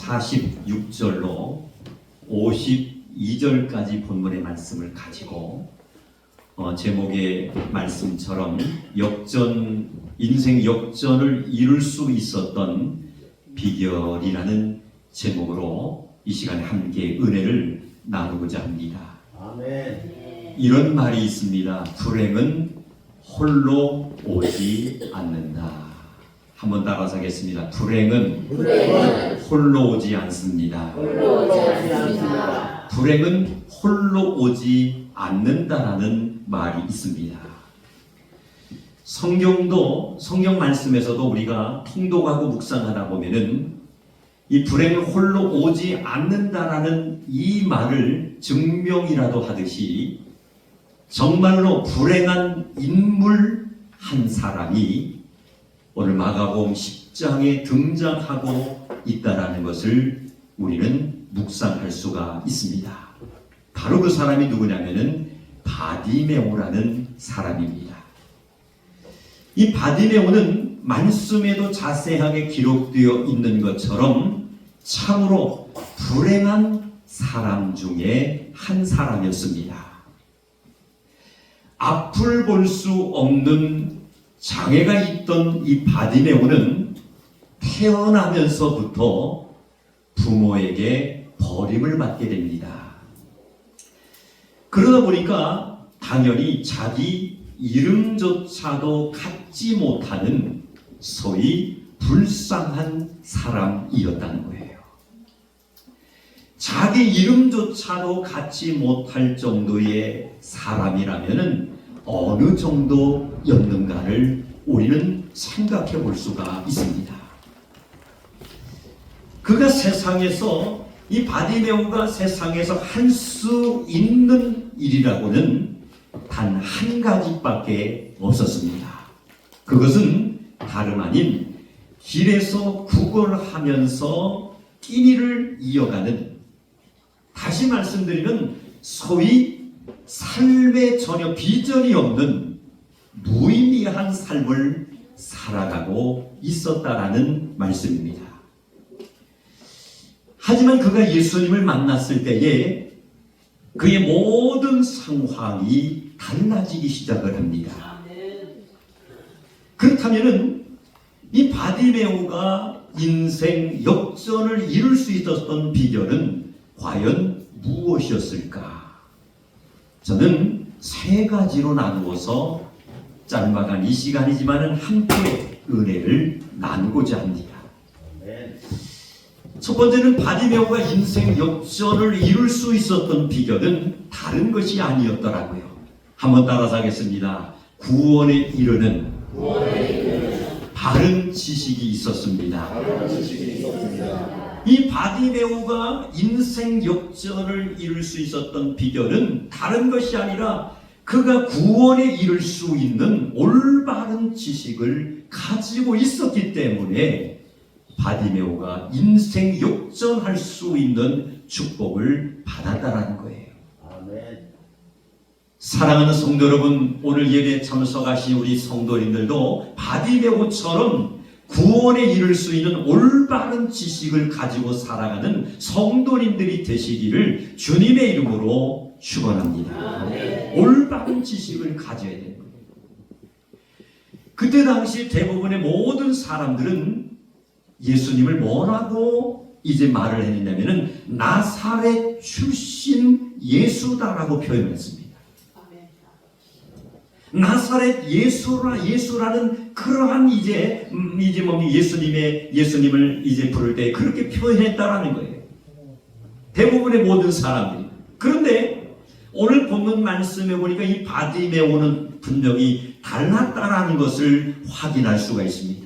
46절로 52절까지 본문의 말씀을 가지고 제목의 말씀처럼 인생 역전을 이룰 수 있었던 비결이라는 제목으로 이 시간에 함께 은혜를 나누고자 합니다. 아멘. 이런 말이 있습니다. 불행은 홀로 오지 않는다. 한번 따라서 하겠습니다. 불행은 홀로 오지 않습니다. 불행은 홀로 오지 않는다라는 말이 있습니다. 성경 말씀에서도 우리가 통독하고 묵상하다 보면은 이 불행은 홀로 오지 않는다라는 이 말을 증명이라도 하듯이 정말로 불행한 인물 한 사람이 오늘 마가복음 10장에 등장하고 있다라는 것을 우리는 묵상할 수가 있습니다. 바로 그 사람이 누구냐면은 바디메오라는 사람입니다. 이 바디메오는 말씀에도 자세하게 기록되어 있는 것처럼 참으로 불행한 사람 중에 한 사람이었습니다. 앞을 볼 수 없는 장애가 있던 이 바디메오는 태어나면서부터 부모에게 버림을 받게 됩니다. 그러다 보니까 당연히 자기 이름조차도 갖지 못하는 소위 불쌍한 사람이었다는 거예요. 자기 이름조차도 갖지 못할 정도의 사람이라면은 어느 정도였는가를 우리는 생각해 볼 수가 있습니다. 그가 세상에서, 이 바디메오가 세상에서 할 수 있는 일이라고는 단 한 가지밖에 없었습니다. 그것은 다름 아닌 길에서 구걸하면서 끼니를 이어가는, 다시 말씀드리면 소위 삶에 전혀 비전이 없는 무의미한 삶을 살아가고 있었다라는 말씀입니다. 하지만 그가 예수님을 만났을 때에 그의 모든 상황이 달라지기 시작을 합니다. 그렇다면은 이 바디메오가 인생 역전을 이룰 수 있었던 비결은 과연 무엇이었을까? 저는 세 가지로 나누어서 짤막한 이 시간이지만은 함께 은혜를 나누고자 합니다. 첫 번째는 바디메오가 인생 역전을 이룰 수 있었던 비결은 다른 것이 아니었더라고요. 한번 따라서 하겠습니다. 구원에 이르는 바른 지식이 있었습니다. 이 바디메오가 인생 역전을 이룰 수 있었던 비결은 다른 것이 아니라 그가 구원에 이를 수 있는 올바른 지식을 가지고 있었기 때문에 바디메오가 인생 역전할 수 있는 축복을 받았다라는 거예요. 아멘. 사랑하는 성도 여러분, 오늘 예배에 참석하신 우리 성도님들도 바디메오처럼 구원에 이를 수 있는 올바른 지식을 가지고 살아가는 성도님들이 되시기를 주님의 이름으로 축원합니다. 아멘. 올바른 지식을 가져야 되는 거예요. 그때 당시 대부분의 모든 사람들은 예수님을 뭐라고 이제 말을 했냐면은 나사렛 출신 예수다라고 표현했습니다. 나사렛 예수라는 그러한 이제 예수님을 이제 부를 때 그렇게 표현했다라는 거예요. 대부분의 모든 사람들이. 그런데 오늘 본문 말씀에 보니까 이 바디메오는 분명히 달랐다라는 것을 확인할 수가 있습니다.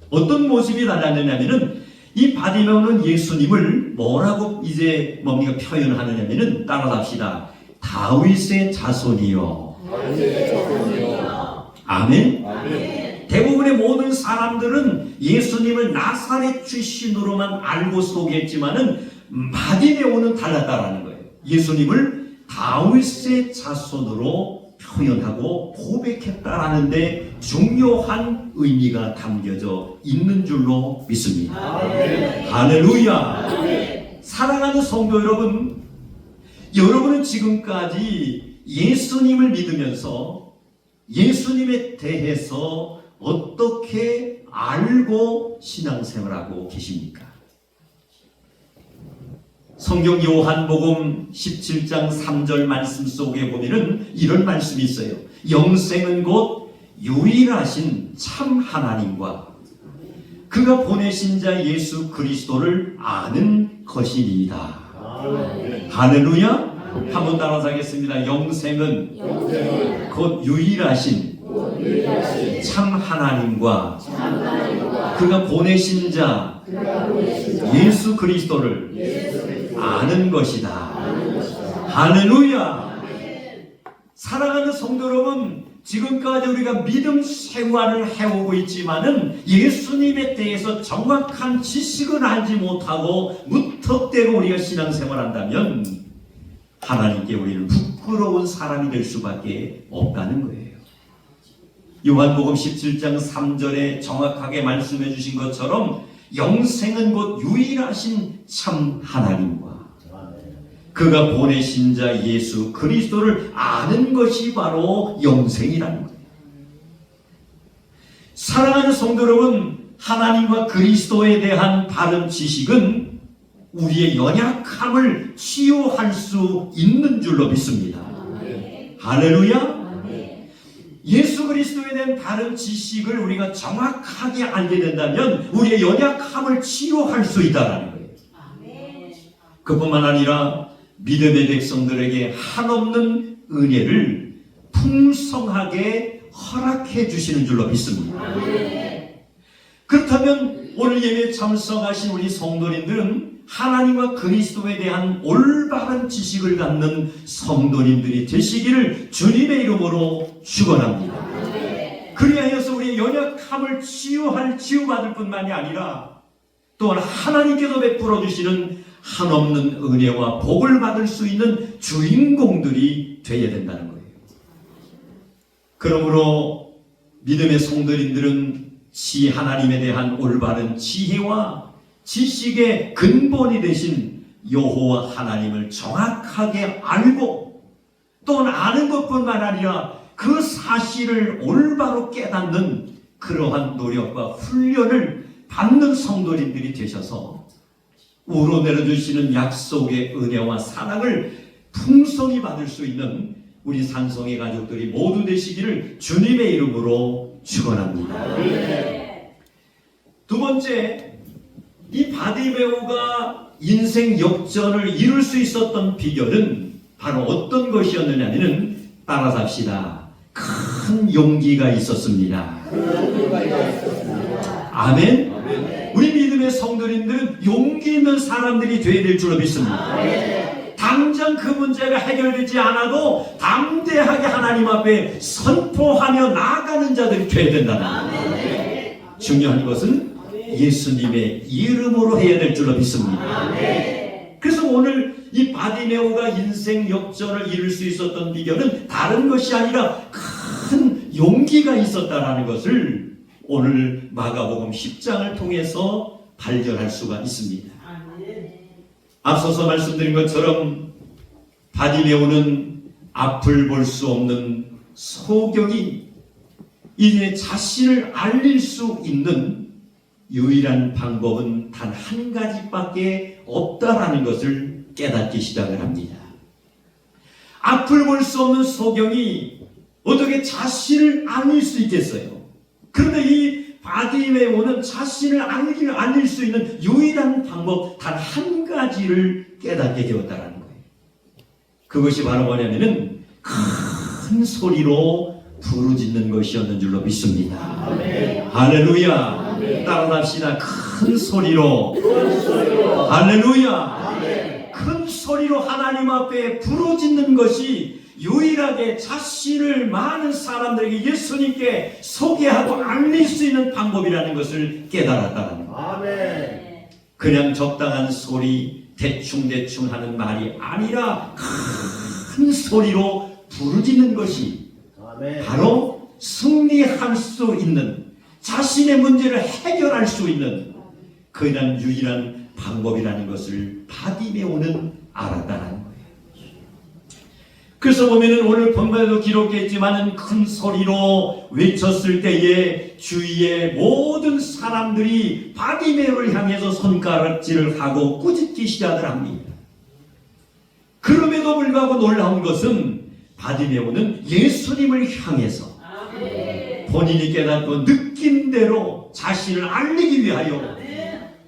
어떤 모습이 달랐느냐면은 이 바디메오는 예수님을 뭐라고 이제 표현하느냐면은 따라합시다. 다윗의 자손이요. 아멘. 아멘. 대부분의 모든 사람들은 예수님을 나사렛 출신으로만 알고 소개했지만은 바디메오는 달랐다라는 거예요. 예수님을 다윗의 자손으로 표현하고 고백했다라는 데 중요한 의미가 담겨져 있는 줄로 믿습니다. 할렐루야. 사랑하는 성도 여러분, 여러분은 지금까지 예수님을 믿으면서 예수님에 대해서 어떻게 알고 신앙생활하고 계십니까? 성경 요한복음 17장 3절 말씀 속에 보면은 이런 말씀이 있어요. 영생은 곧 유일하신 참 하나님과 그가 보내신 자 예수 그리스도를 아는 것이니이다. 할렐루야. 한번 따라서 하겠습니다. 영생은 곧 유일하신 참 하나님과 그가 보내신 자 예수 그리스도를 아는 것이다. 할렐루야. 사랑하는 성도 여러분, 지금까지 우리가 믿음 생활을 해오고 있지만은 예수님에 대해서 정확한 지식을 알지 못하고 무턱대고 우리가 신앙생활한다면 하나님께 우리는 부끄러운 사람이 될 수밖에 없다는 거예요. 요한복음 17장 3절에 정확하게 말씀해 주신 것처럼 영생은 곧 유일하신 참 하나님과 그가 보내신 자 예수 그리스도를 아는 것이 바로 영생이라는 거예요. 사랑하는 성도 여러분, 하나님과 그리스도에 대한 바른 지식은 우리의 연약함을 치유할 수 있는 줄로 믿습니다. 할렐루야. 예수 그리스도에 대한 바른 지식을 우리가 정확하게 알게 된다면 우리의 연약함을 치유할 수 있다는 거예요. 그뿐만 아니라 믿음의 백성들에게 한없는 은혜를 풍성하게 허락해 주시는 줄로 믿습니다. 그렇다면 오늘 예배에 참석하신 우리 성도님들은 하나님과 그리스도에 대한 올바른 지식을 갖는 성도님들이 되시기를 주님의 이름으로 축원합니다. 그리하여서 우리의 연약함을 치유받을 뿐만이 아니라 또한 하나님께서 베풀어 주시는 한없는 은혜와 복을 받을 수 있는 주인공들이 되어야 된다는 거예요. 그러므로 믿음의 성도님들은 하나님에 대한 올바른 지혜와 지식의 근본이 되신 여호와 하나님을 정확하게 알고 또는 아는 것뿐만 아니라 그 사실을 올바로 깨닫는 그러한 노력과 훈련을 받는 성도님들이 되셔서 우러내려주시는 약속의 은혜와 사랑을 풍성히 받을 수 있는 우리 산성의 가족들이 모두 되시기를 주님의 이름으로 축원합니다. 두 번째, 이 바디메오가 인생 역전을 이룰 수 있었던 비결은 바로 어떤 것이었느냐면 따라서 합시다. 큰 용기가 있었습니다. 아멘. 우리 믿음의 성도님들은 용기 있는 사람들이 되어야 될 줄로 믿습니다. 당장 그 문제가 해결되지 않아도 담대하게 하나님 앞에 선포하며 나아가는 자들이 되어야 된다는 거예요. 중요한 것은 예수님의 이름으로 해야 될 줄로 믿습니다. 그래서 오늘 이 바디메오가 인생 역전을 이룰 수 있었던 비결은 다른 것이 아니라 큰 용기가 있었다는 것을 오늘 마가복음 10장을 통해서 발견할 수가 있습니다. 앞서서 말씀드린 것처럼 바디메오는 앞을 볼 수 없는 소경이 이제 자신을 알릴 수 있는 유일한 방법은 단 한 가지밖에 없다라는 것을 깨닫기 시작을 합니다. 앞을 볼 수 없는 소경이 어떻게 자신을 알릴 수 있겠어요? 그런데 이 바디메오는 자신을 알릴 수 있는 유일한 방법 단 한 가지를 깨닫게 되었다는 거예요. 그것이 바로 뭐냐면은 큰 소리로 부르짖는 것이었는 줄로 믿습니다. 할렐루야. 따라합시다. 큰 소리로. 할렐루야. 큰 소리로 하나님 앞에 부르짖는 것이 유일하게 자신을 많은 사람들에게 예수님께 소개하고 알릴 수 있는 방법이라는 것을 깨달았다는 거예요. 그냥 적당한 소리, 대충대충 하는 말이 아니라 큰 소리로 부르짖는 것이 아멘. 바로 승리할 수 있는, 자신의 문제를 해결할 수 있는 그냥 유일한 방법이라는 것을 바디메오는 알았다는 거예요. 그래서 보면은 오늘 본문에도 기록되어 있지만은 큰 소리로 외쳤을 때에 주위의 모든 사람들이 바디메오를 향해서 손가락질을 하고 꾸짖기 시작을 합니다. 그럼에도 불구하고 놀라운 것은 바디메오는 예수님을 향해서 본인이 깨닫고 느낀 대로 자신을 알리기 위하여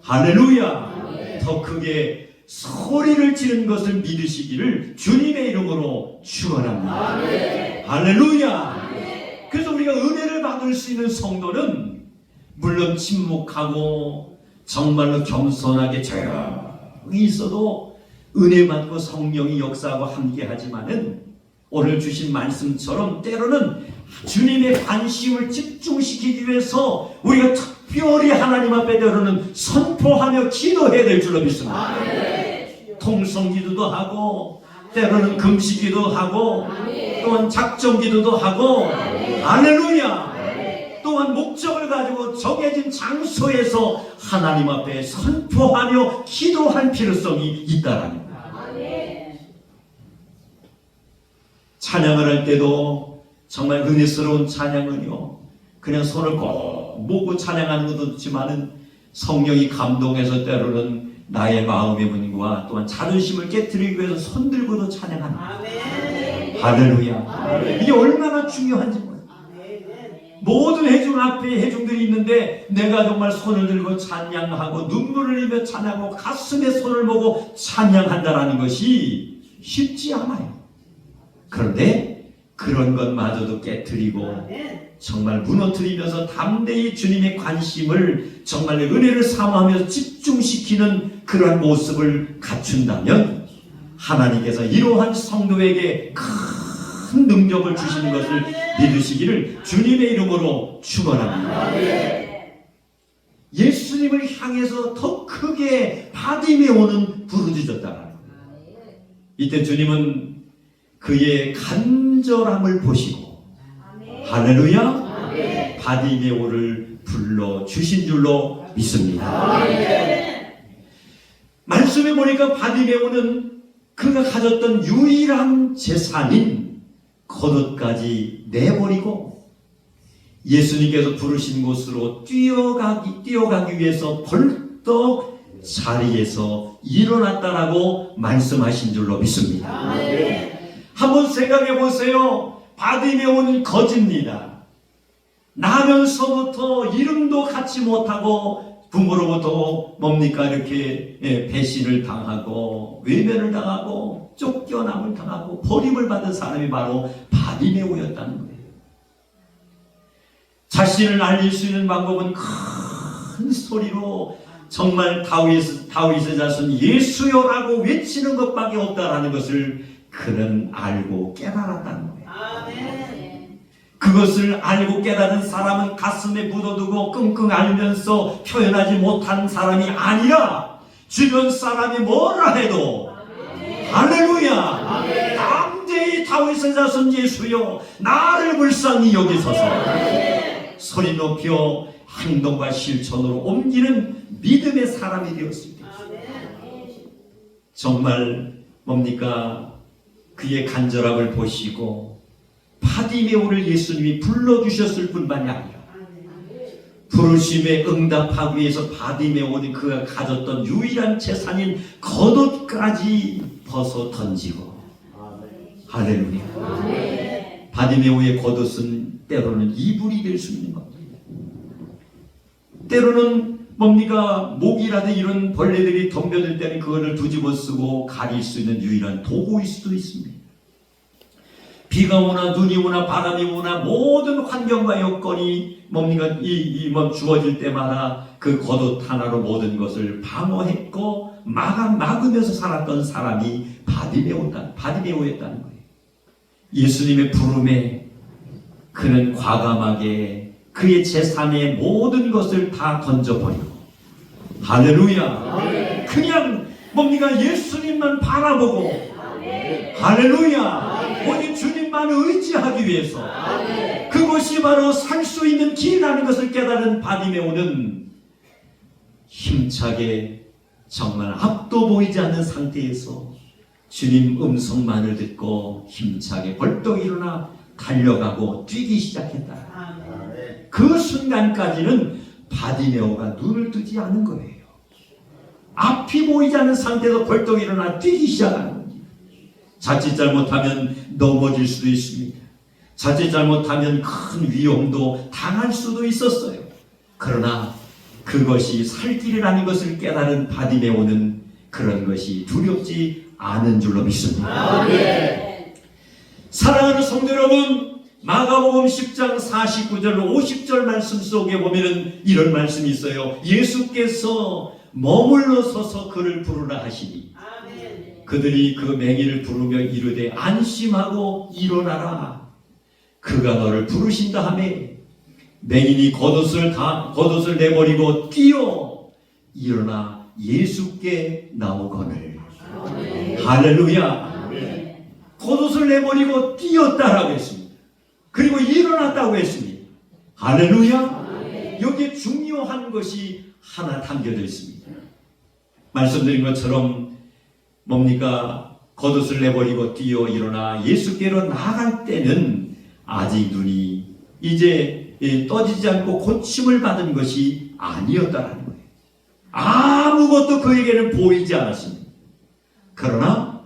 할렐루야 더 크게 소리를 지르는 것을 믿으시기를 주님의 이름으로 축원합니다. 할렐루야. 그래서 우리가 은혜를 받을 수 있는 성도는 물론 침묵하고 정말로 겸손하게 조용히 있어도 은혜 받고 성령이 역사하고 함께 하지만은 오늘 주신 말씀처럼 때로는 주님의 관심을 집중시키기 위해서 우리가 특별히 하나님 앞에 때로는 선포하며 기도해야 될 줄로 믿습니다. 통성기도도 하고 때로는 금식기도 하고 또한 작정기도도 하고 할렐루야. 또한 목적을 가지고 정해진 장소에서 하나님 앞에 선포하며 기도할 필요성이 있다라는 거예요. 찬양을 할 때도 정말 은혜스러운 찬양은요, 그냥 손을 꼭 모으고 찬양하는 것도 좋지만은 성령이 감동해서 때로는 나의 마음의 문과 또한 자존심을 깨뜨리기 위해서 손 들고도 찬양하는 거예요. 할렐루야. 이게 얼마나 중요한지 몰라요. 모든 회중 앞에 회중들이 있는데 내가 정말 손을 들고 찬양하고 눈물을 흘리며 찬양하고 가슴에 손을 모고 찬양한다는 것이 쉽지 않아요. 그런데 그런 것마저도 깨뜨리고 정말 무너뜨리면서 담대히 주님의 관심을 정말 은혜를 사모하면서 집중시키는 그러한 모습을 갖춘다면 하나님께서 이러한 성도에게 큰 능력을 주시는 것을 믿으시기를 주님의 이름으로 축원합니다. 예수님을 향해서 더 크게 바디메오는 부르짖었다. 이때 주님은 그의 간절함을 보시고 할렐루야 바디메오를 불러주신 줄로 믿습니다. 말씀해 보니까 바디메오는 그가 가졌던 유일한 재산인 겉옷까지 내버리고 예수님께서 부르신 곳으로 뛰어가기 위해서 벌떡 자리에서 일어났다라고 말씀하신 줄로 믿습니다. 한번 생각해 보세요. 바디메오는 거지입니다. 나면서부터 이름도 갖지 못하고 부모로부터 뭡니까 이렇게 배신을 당하고 외면을 당하고 쫓겨남을 당하고 버림을 받은 사람이 바로 바디메오였다는 거예요. 자신을 알릴 수 있는 방법은 큰 소리로 정말 다윗의 자손 예수여라고 외치는 것밖에 없다라는 것을 그는 알고 깨달았다는 거예요. 그것을 알고 깨달은 사람은 가슴에 묻어두고 끙끙 앓으면서 표현하지 못하는 사람이 아니라 주변 사람이 뭐라 해도 할렐루야 담대히 다윗의 자손 예수여 나를 불쌍히 여기소서 소리 높여 행동과 실천으로 옮기는 믿음의 사람이 되었습니다. 정말 뭡니까 그의 간절함을 보시고 바디메오를 예수님이 불러주셨을 뿐만이 아니라 부르심에 응답하기 위해서 바디메오는 그가 가졌던 유일한 재산인 겉옷까지 벗어 던지고 할렐루야. 바디메오의 겉옷은 때로는 이불이 될 수 있는 겁니다. 때로는 뭡니까 모기라든 이런 벌레들이 덤벼들 때는 그거를 뒤집어 쓰고 가릴 수 있는 유일한 도구일 수도 있습니다. 비가 오나 눈이 오나 바람이 오나 모든 환경과 여건이 뭡니까 주어질 때마다 그 겉옷 하나로 모든 것을 방어했고 막으면서 살았던 사람이 바디메오였다는 거예요. 예수님의 부름에 그는 과감하게 그의 재산의 모든 것을 다 던져버리고 할렐루야 그냥 뭡니까 예수님만 바라보고 할렐루야 오직 주님 주님만 의지하기 위해서 그것이 바로 살 수 있는 길이라는 것을 깨달은 바디메오는 힘차게 정말 앞도 보이지 않는 상태에서 주님 음성만을 듣고 힘차게 벌떡 일어나 달려가고 뛰기 시작했다. 아멘. 그 순간까지는 바디메오가 눈을 뜨지 않은 거예요. 앞이 보이지 않는 상태에서 벌떡 일어나 뛰기 시작하는 겁니다. 자칫 잘못하면 넘어질 수도 있습니다. 자칫 잘못하면 큰 위험도 당할 수도 있었어요. 그러나 그것이 살 길이라는 것을 깨달은 바디메오는 그런 것이 두렵지 않은 줄로 믿습니다. 사랑하는 성도 여러분, 마가복음 10장 49절 50절 말씀 속에 보면은 이런 말씀이 있어요. 예수께서 머물러 서서 그를 부르라 하시니 그들이 그 맹인을 부르며 이르되 안심하고 일어나라. 그가 너를 부르신다 하매 맹인이 겉옷을 내버리고 뛰어 일어나 예수께 나오거늘. 할렐루야. 겉옷을 내버리고 뛰었다라고 했습니다. 그리고 일어났다고 했습니다. 할렐루야. 여기에 중요한 것이 하나 담겨져 있습니다. 말씀드린 것처럼 뭡니까? 겉옷을 내버리고 뛰어 일어나 예수께로 나아갈 때는 아직 눈이 이제 떠지지 않고 고침을 받은 것이 아니었다는 거예요. 아무것도 그에게는 보이지 않았습니다. 그러나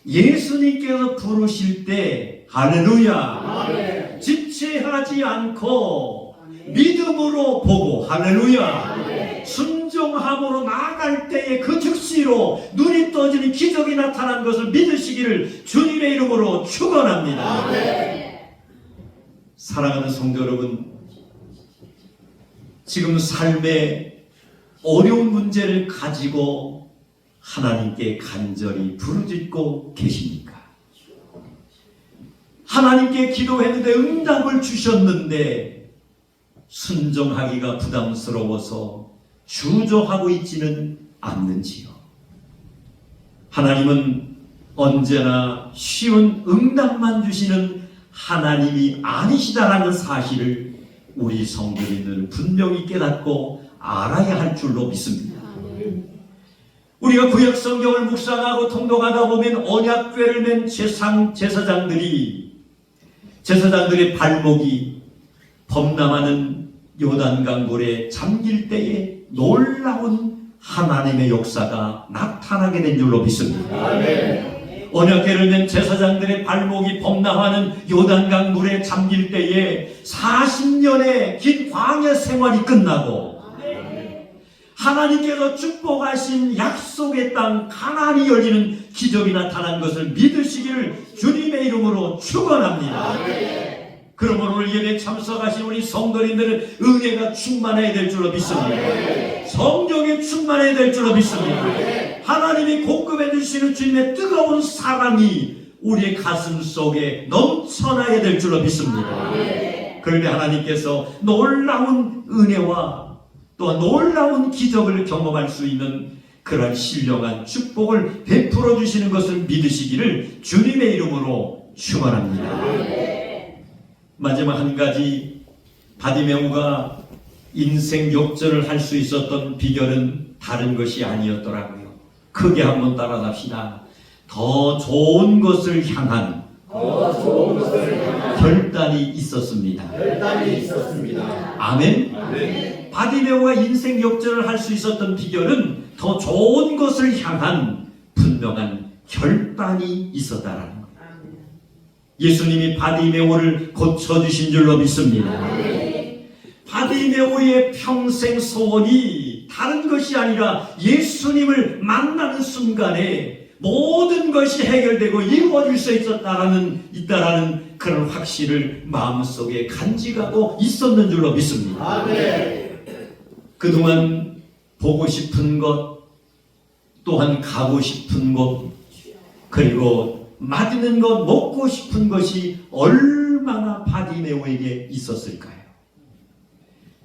예수님께서 부르실 때 할렐루야, 지체하지 않고 믿음으로 보고 할렐루야, 순종함으로 나아갈 때에 그 즉시로 눈이 떠지는 기적이 나타난 것을 믿으시기를 주님의 이름으로 축원합니다. 사랑하는 성도 여러분, 지금 삶의 어려운 문제를 가지고 하나님께 간절히 부르짖고 계십니까? 하나님께 기도했는데 응답을 주셨는데 순종하기가 부담스러워서 주저하고 있지는 않는지요? 하나님은 언제나 쉬운 응답만 주시는 하나님이 아니시다라는 사실을 우리 성도님들은 분명히 깨닫고 알아야 할 줄로 믿습니다. 우리가 구약 성경을 묵상하고 통독하다 보면 언약궤를 맨 제사장들의 발목이 범람하는 요단강 물에 잠길 때에 놀라운 하나님의 역사가 나타나게 된 줄로 믿습니다. 언약궤를 맨 제사장들의 발목이 범람하는 요단강 물에 잠길 때에 40년의 긴 광야 생활이 끝나고 하나님께서 축복하신 약속의 땅 가나안이 열리는 기적이 나타난 것을 믿으시기를 주님의 이름으로 축원합니다. 그러므로 오늘 예배에 참석하신 우리 성도님들은 은혜가 충만해야 될 줄로 믿습니다. 성령에 충만해야 될 줄로 믿습니다. 하나님이 공급해 주시는 주님의 뜨거운 사랑이 우리의 가슴 속에 넘쳐나야 될 줄로 믿습니다. 그런데 하나님께서 놀라운 은혜와 또한 놀라운 기적을 경험할 수 있는 그런 신령한 축복을 베풀어 주시는 것을 믿으시기를 주님의 이름으로 축원합니다. 마지막 한 가지, 바디메오가 인생 역전을 할 수 있었던 비결은 다른 것이 아니었더라고요. 크게 한번 따라갑시다. 더 좋은 것을 향한 결단이 있었습니다. 아멘. 바디메오가 인생 역전을 할 수 있었던 비결은 더 좋은 것을 향한 분명한 결단이 있었다라는 거예요. 예수님이 바디메오를 고쳐주신 줄로 믿습니다. 바디메오의 평생 소원이 다른 것이 아니라 예수님을 만나는 순간에 모든 것이 해결되고 이루어질 수 있다라는 그런 확신을 마음속에 간직하고 있었는 줄로 믿습니다. 그동안 보고 싶은 것, 또한 가고 싶은 것, 그리고 맞는 것, 먹고 싶은 것이 얼마나 바디메오에게 있었을까요?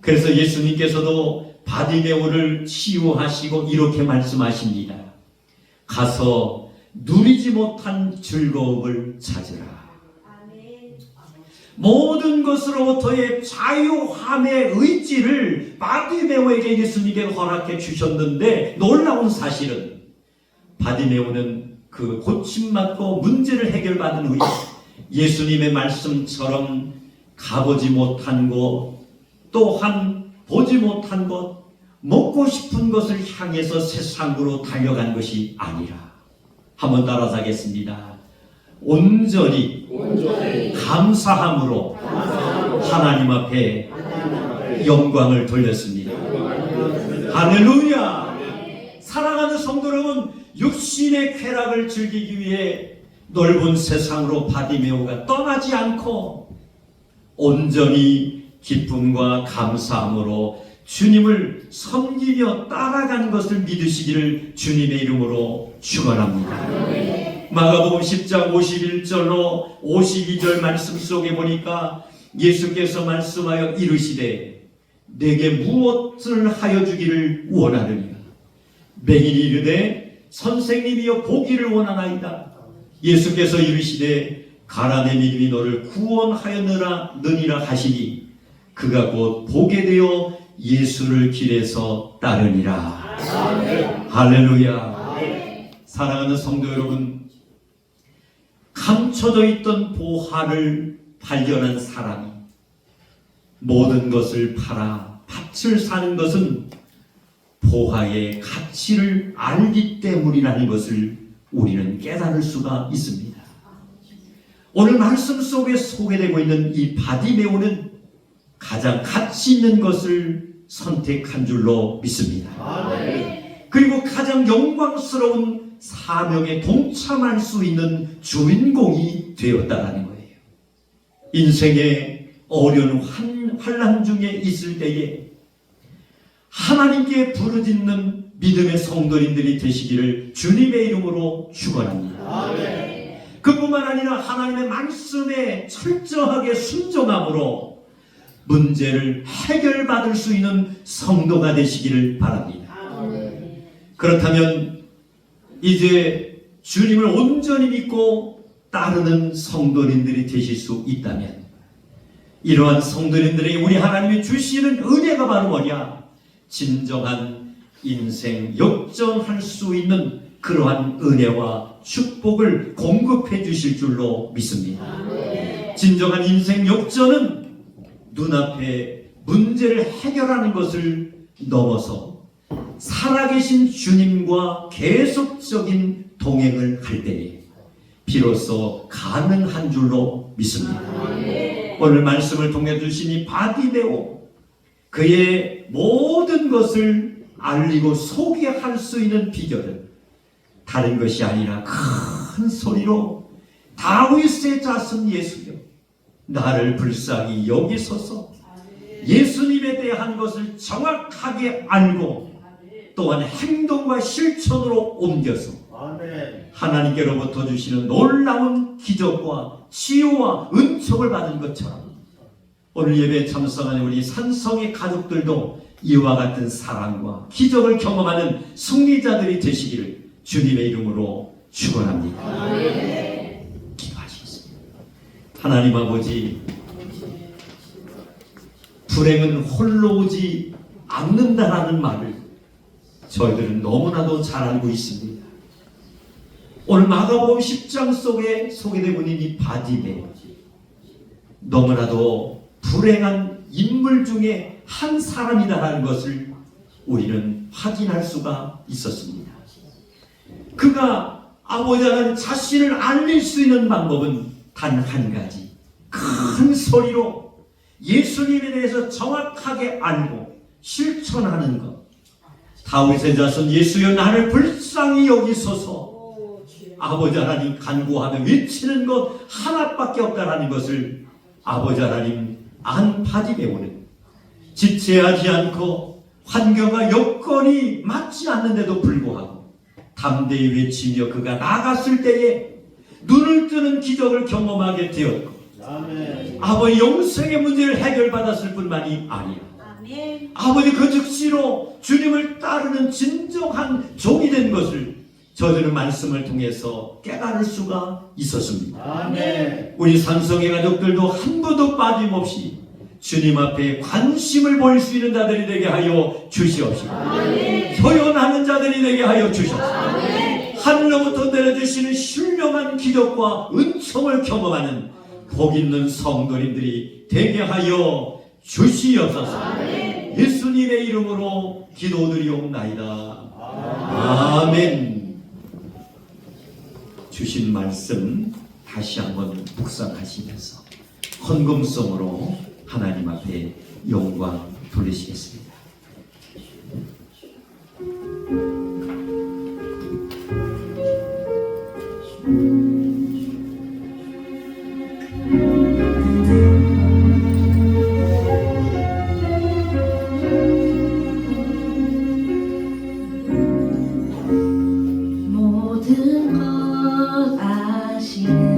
그래서 예수님께서도 바디메오를 치유하시고 이렇게 말씀하십니다. 가서 누리지 못한 즐거움을 찾으라. 모든 것으로부터의 자유함의 의지를 바디메오에게 예수님께 허락해 주셨는데, 놀라운 사실은 바디메오는 그 고침받고 문제를 해결받은 후에 예수님의 말씀처럼 가보지 못한 곳, 또한 보지 못한 곳, 먹고 싶은 것을 향해서 세상으로 달려간 것이 아니라, 한번 따라서 하겠습니다. 온전히 감사함으로 하나님 앞에 영광을 돌렸습니다. 할렐루야! 사랑하는 성도 여러분, 육신의 쾌락을 즐기기 위해 넓은 세상으로 바디메오가 떠나지 않고 온전히 기쁨과 감사함으로 주님을 섬기며 따라간 것을 믿으시기를 주님의 이름으로 축원합니다. 마가복음 10장 51절로 52절 말씀 속에 보니까 예수께서 말씀하여 이르시되 내게 무엇을 하여 주기를 원하느냐. 맹인이 이르되 선생님이여 보기를 원하나이다. 예수께서 이르시되 가라 내 믿음이 너를 구원하였느니라 하시니 그가 곧 보게 되어 예수를 길에서 따르니라. 할렐루야. 사랑하는 성도 여러분, 감춰져 있던 보화를 발견한 사람이 모든 것을 팔아 밭을 사는 것은 보화의 가치를 알기 때문이라는 것을 우리는 깨달을 수가 있습니다. 오늘 말씀 속에 소개되고 있는 이 바디메오는 가장 가치 있는 것을 선택한 줄로 믿습니다. 그리고 가장 영광스러운 사명에 동참할 수 있는 주인공이 되었다는 거예요. 인생의 어려운 환난 중에 있을 때에 하나님께 부르짖는 믿음의 성도님들이 되시기를 주님의 이름으로 축원합니다. 그뿐만 아니라 하나님의 말씀에 철저하게 순종함으로 문제를 해결받을 수 있는 성도가 되시기를 바랍니다. 그렇다면 이제 주님을 온전히 믿고 따르는 성도님들이 되실 수 있다면, 이러한 성도님들에게 우리 하나님이 주시는 은혜가 바로 뭐냐? 진정한 인생 역전할 수 있는 그러한 은혜와 축복을 공급해 주실 줄로 믿습니다. 진정한 인생 역전은 눈앞에 문제를 해결하는 것을 넘어서 살아계신 주님과 계속적인 동행을 할 때에 비로소 가능한 줄로 믿습니다. 오늘 말씀을 통해 주신 이 바디메오, 그의 모든 것을 알리고 소개할 수 있는 비결은 다른 것이 아니라 큰 소리로 다윗의 자손 예수여 나를 불쌍히 여기소서, 예수님에 대한 것을 정확하게 알고 또한 행동과 실천으로 옮겨서 하나님께로부터 주시는 놀라운 기적과 치유와 은총을 받은 것처럼 오늘 예배에 참석하는 우리 산성의 가족들도 이와 같은 사랑과 기적을 경험하는 승리자들이 되시기를 주님의 이름으로 축원합니다. 기도하시겠습니다. 하나님 아버지, 불행은 홀로 오지 않는다라는 말을 저희들은 너무나도 잘 알고 있습니다. 오늘 마가복음 10장 속에 소개되고 있는 이 바디메오, 너무나도 불행한 인물 중에 한 사람이다라는 것을 우리는 확인할 수가 있었습니다. 그가 아버지 하나님 자신을 알릴 수 있는 방법은 단 한 가지, 큰 소리로 예수님에 대해서 정확하게 알고 실천하는 것. 다윗의 자손 예수여 나를 불쌍히 여기소서, 아버지 하나님 간구하며 외치는 것 하나밖에 없다라는 것을 아버지 하나님 안 바디메오는 지체하지 않고 환경과 여건이 맞지 않는데도 불구하고 담대히 외치며 그가 나갔을 때에 눈을 뜨는 기적을 경험하게 되었고, 아버지 영생의 문제를 해결받았을 뿐만이 아니라 아버지 그 즉시로 주님을 따르는 진정한 종이 된 것을 저들은 말씀을 통해서 깨달을 수가 있었습니다. 아멘. 우리 산성의 가족들도 한 분도 빠짐없이 주님 앞에 관심을 보일 수 있는 자들이 되게 하여 주시옵시고, 표현하는 자들이 되게 하여 주시옵시고, 하늘로부터 내려주시는 신령한 기적과 은총을 경험하는 복 있는 성도님들이 되게 하여 주시옵소서. 예수님의 이름으로 기도드리옵나이다. 아멘. 주신 말씀 다시 한번 묵상하시면서 헌금성으로 하나님 앞에 영광 돌리시겠습니다. 모든 것 아시는